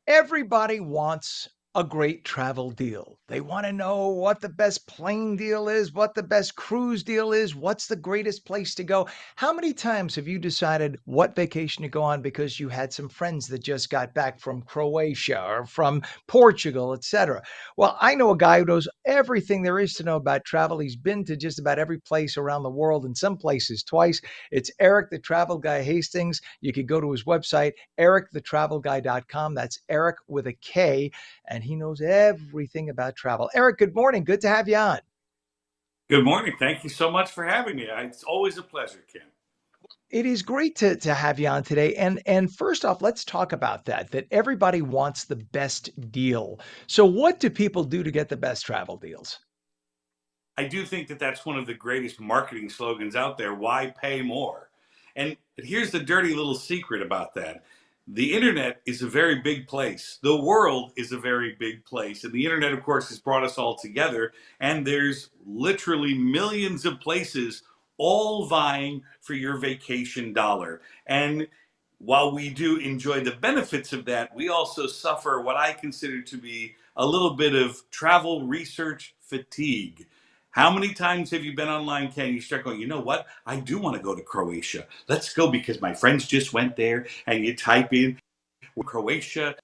Everybody wants a great travel deal. They want to know what the best plane deal is, what the best cruise deal is, what's the greatest place to go. How many times have you decided what vacation to go on because you had some friends that just got back from Croatia or from Portugal, etc.? Well, I know a guy who knows everything there is to know about travel. He's been to just about every place around the world, and some places twice. It's Erik, the travel guy Hastings. You can go to his website, ericthetravelguy.com. That's Erik with a K, and he knows everything about travel. Erik, good morning. Good to have you on. Good morning. Thank you so much for having me. It's always a pleasure, Ken. It is great to have you on today. And first off, let's talk about that everybody wants the best deal. So what do people do to get the best travel deals? I do think that that's one of the greatest marketing slogans out there. Why pay more? And here's the dirty little secret about that. The internet is a very big place. The world is a very big place. And the internet, of course, has brought us all together. And there's literally millions of places all vying for your vacation dollar. And while we do enjoy the benefits of that, we also suffer what I consider to be a little bit of travel research fatigue. How many times have you been online, Ken? You start going, you know what? I do want to go to Croatia. Let's go because my friends just went there. And you type in Croatia,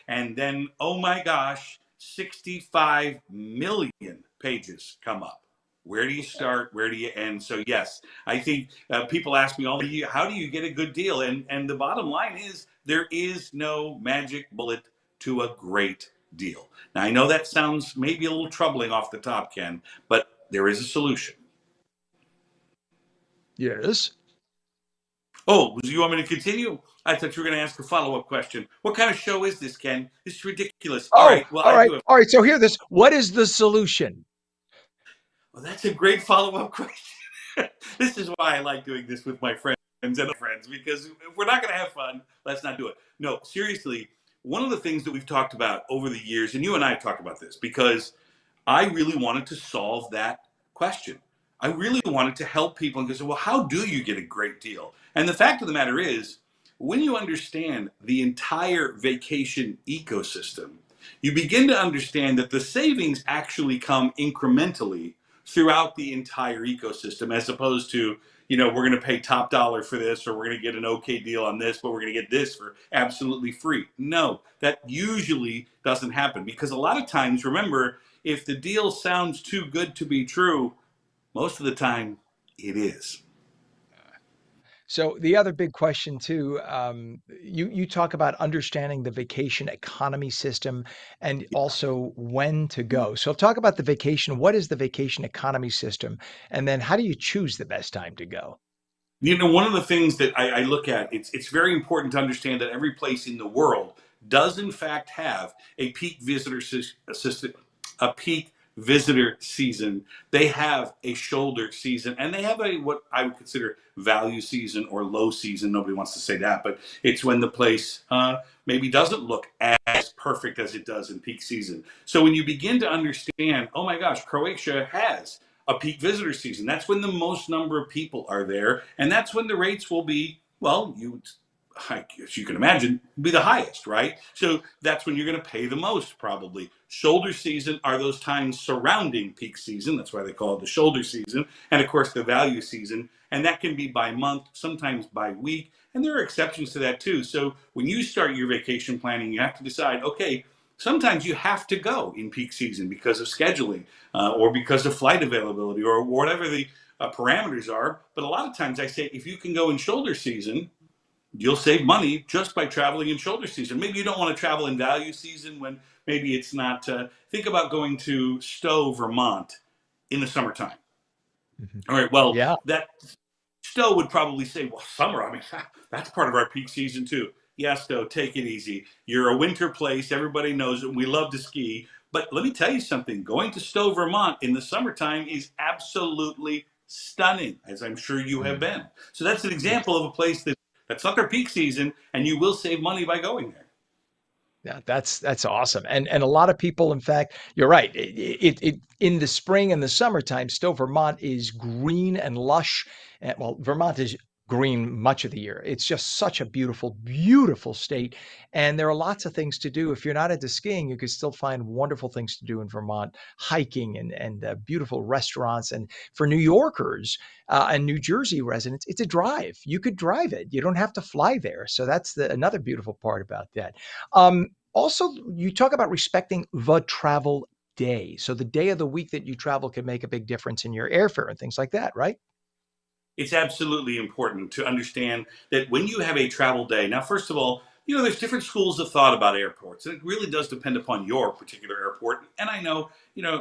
and then, oh my gosh, 65 million pages come up. Where do you start? Where do you end? So yes, I think people ask me all the time, how do you get a good deal? And the bottom line is there is no magic bullet to a great deal. Now I know that sounds maybe a little troubling off the top, Ken, but there is a solution. Yes. Oh, you want me to continue? I thought you were going to ask a follow-up question. What kind of show is this, Ken? This is ridiculous. All Oh, right, well, all I right. do have. All right. So hear this. What is the solution? Well, that's a great follow-up question. This is why I like doing this with my friends and friends, because if we're not going to have fun, let's not do it. No, seriously, one of the things that we've talked about over the years, and you and I have talked about this, because I really wanted to solve that question. I really wanted to help people and go, well, how do you get a great deal? And the fact of the matter is, when you understand the entire vacation ecosystem, you begin to understand that the savings actually come incrementally throughout the entire ecosystem, as opposed to, we're going to pay top dollar for this, or we're going to get an okay deal on this, but we're going to get this for absolutely free. No, that usually doesn't happen, because a lot of times, remember, if the deal sounds too good to be true, most of the time it is. So the other big question too, you talk about understanding the vacation economy system and also when to go. So talk about the vacation. What is the vacation economy system? And then how do you choose the best time to go? One of the things that I look at, it's very important to understand that every place in the world does in fact have a peak assistant, a peak visitor season. They have a shoulder season, and they have a what I would consider value season or low season. Nobody wants to say that, but it's when the place maybe doesn't look as perfect as it does in peak season. So when you begin to understand, oh my gosh, Croatia has a peak visitor season. That's when the most number of people are there, and that's when the rates will be, well, as you can imagine, be the highest, right? So that's when you're going to pay the most, probably. Shoulder season are those times surrounding peak season. That's why they call it the shoulder season. And of course, the value season. And that can be by month, sometimes by week. And there are exceptions to that too. So when you start your vacation planning, you have to decide, okay, sometimes you have to go in peak season because of scheduling or because of flight availability or whatever the parameters are. But a lot of times I say, if you can go in shoulder season, you'll save money just by traveling in shoulder season. Maybe you don't want to travel in value season when maybe it's not. Think about going to Stowe, Vermont in the summertime. Mhm. All right, well, Yeah. that Stowe would probably say, well, summer, I mean, that's part of our peak season too. Yeah, Stowe, take it easy. You're a winter place. Everybody knows it. We love to ski. But let me tell you something. Going to Stowe, Vermont in the summertime is absolutely stunning, as I'm sure you have Mm. been. So that's an Yes. example of a place that's not their peak season, and you will save money by going there. Yeah, that's awesome. And a lot of people, in fact, you're right. It in the spring and the summertime, still Vermont is green and lush. And, well, Vermont is green much of the year. It's just such a beautiful, beautiful state. And there are lots of things to do. If you're not into skiing, you can still find wonderful things to do in Vermont, hiking and beautiful restaurants. And for New Yorkers and New Jersey residents, it's a drive. You could drive it. You don't have to fly there. So that's another beautiful part about that. Also, you talk about respecting the travel day. So the day of the week that you travel can make a big difference in your airfare and things like that, right? It's absolutely important to understand that when you have a travel day, now, first of all, there's different schools of thought about airports. And it really does depend upon your particular airport. And I know,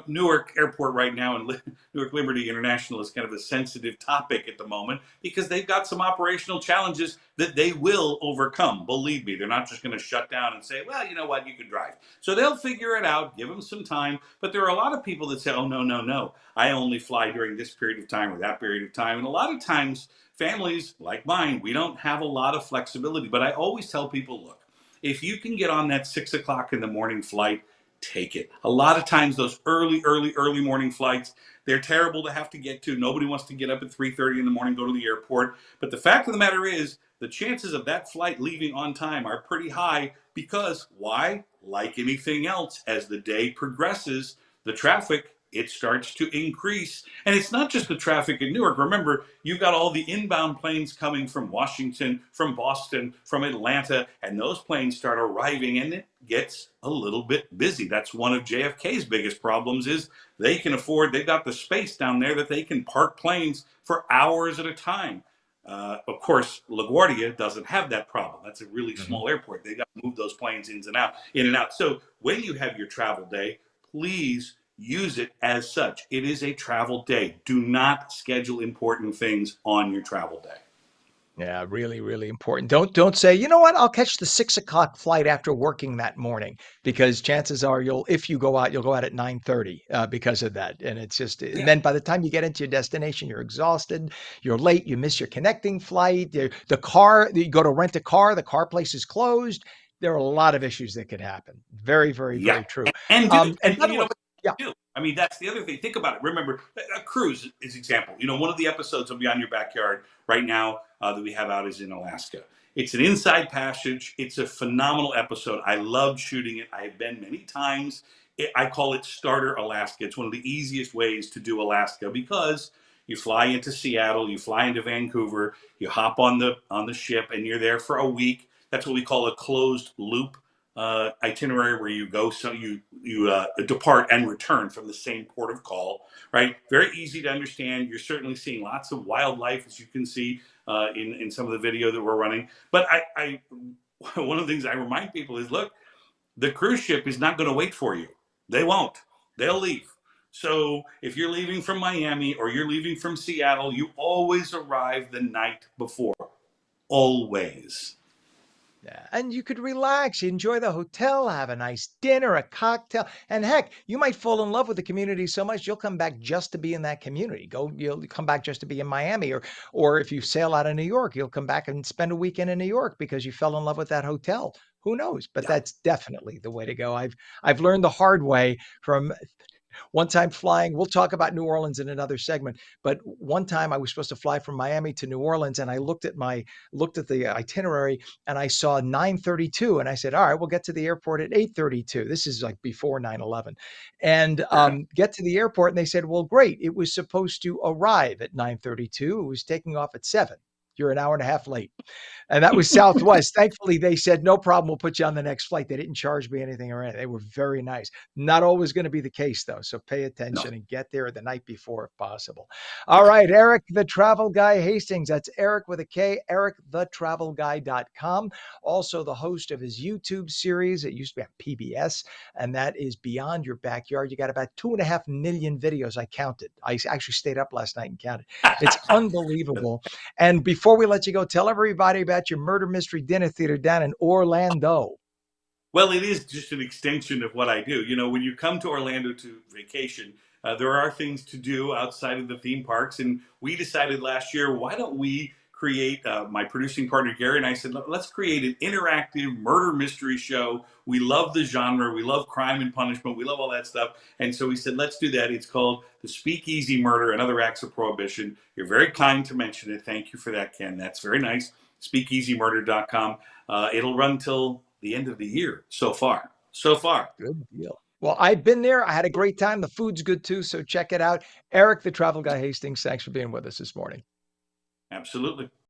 Newark Airport right now and Newark Liberty International is kind of a sensitive topic at the moment because they've got some operational challenges that they will overcome. Believe me, they're not just going to shut down and say, well, you know what, you can drive. So they'll figure it out, give them some time. But there are a lot of people that say, oh, no, no, no. I only fly during this period of time or that period of time. And a lot of times, families like mine, we don't have a lot of flexibility. But I always tell people, look, if you can get on that 6 o'clock in the morning flight, take it. A lot of times, those early morning flights, they're terrible to have to get to. Nobody wants to get up at 3:30 in the morning, go to the airport. But the fact of the matter is, the chances of that flight leaving on time are pretty high because why? Like anything else, as the day progresses, the traffic it starts to increase. And it's not just the traffic in Newark. Remember, you've got all the inbound planes coming from Washington, from Boston, from Atlanta, and those planes start arriving and it gets a little bit busy. That's one of JFK's biggest problems is they've got the space down there that they can park planes for hours at a time. Of course, LaGuardia doesn't have that problem. That's a really Mhm. small airport. They got to move those planes in and out. So when you have your travel day, please use it as such. It is a travel day. Do not schedule important things on your travel day. Yeah, really, really important. Don't say, you know what, I'll catch the 6 o'clock flight after working that morning, because chances are if you go out, you'll go out at 9:30 because of that. And it's just, and Yeah, then by the time you get into your destination, you're exhausted, you're late, you miss your connecting flight, the car, you go to rent a car, the car place is closed. There are a lot of issues that could happen. Very, very, yeah, very true. and do it. And by And the you know way, what? yeah. Do. I mean, that's the other thing. Think about it. Remember, a cruise is example. One of the episodes of Beyond Your Backyard right now that we have out is in Alaska. It's an inside passage. It's a phenomenal episode. I loved shooting it. I have been many times. I call it Starter Alaska. It's one of the easiest ways to do Alaska because you fly into Seattle, you fly into Vancouver, you hop on the ship, and you're there for a week. That's what we call a closed loop itinerary where you go, so you depart and return from the same port of call, right? Very easy to understand. You're certainly seeing lots of wildlife, as you can see in some of the video that we're running. But I one of the things I remind people is, look, the cruise ship is not going to wait for you. They won't. They'll leave. So if you're leaving from Miami or you're leaving from Seattle, you always arrive the night before. Always. Yeah, and you could relax, enjoy the hotel, have a nice dinner, a cocktail, and heck, you might fall in love with the community so much you'll come back just to be in that community. You'll come back just to be in Miami, or if you sail out of New York, you'll come back and spend a weekend in New York because you fell in love with that hotel. Who knows? But Yeah. that's definitely the way to go. I've learned the hard way from one time flying, we'll talk about New Orleans in another segment, but one time I was supposed to fly from Miami to New Orleans and I looked at the itinerary and I saw 9:32 and I said, "All right, we'll get to the airport at 8:32." This is like before 9/11. And Yeah. get to the airport and they said, "Well, great. It was supposed to arrive at 9:32. It was taking off at 7. You're an hour and a half late." And that was Southwest. Thankfully, they said, no problem. We'll put you on the next flight. They didn't charge me anything or anything. They were very nice. Not always going to be the case, though. So pay No. attention and get there the night before if possible. All right, Erik, the travel guy Hastings. That's Erik with a K, ericthetravelguy.com. Also, the host of his YouTube series. It used to be on PBS, and that is Beyond Your Backyard. You got about 2.5 million videos. I counted. I actually stayed up last night and counted. It's unbelievable. And before we let you go, tell everybody about your murder mystery dinner theater down in Orlando. Well, it is just an extension of what I do. When you come to Orlando to vacation, there are things to do outside of the theme parks. And we decided last year, why don't we create my producing partner Gary and I said, let's create an interactive murder mystery show. We love the genre, we love crime and punishment, we love all that stuff, and so we said, let's do that. It's called The Speakeasy Murder and Other Acts of Prohibition. You're very kind to mention it. Thank you for that, Ken. That's very nice. SpeakeasyMurder.com. It'll run till the end of the year. So far, so far. Good deal. Well, I've been there. I had a great time. The food's good too, so check it out. Eric, the travel guy Hastings, thanks for being with us this morning. Absolutely.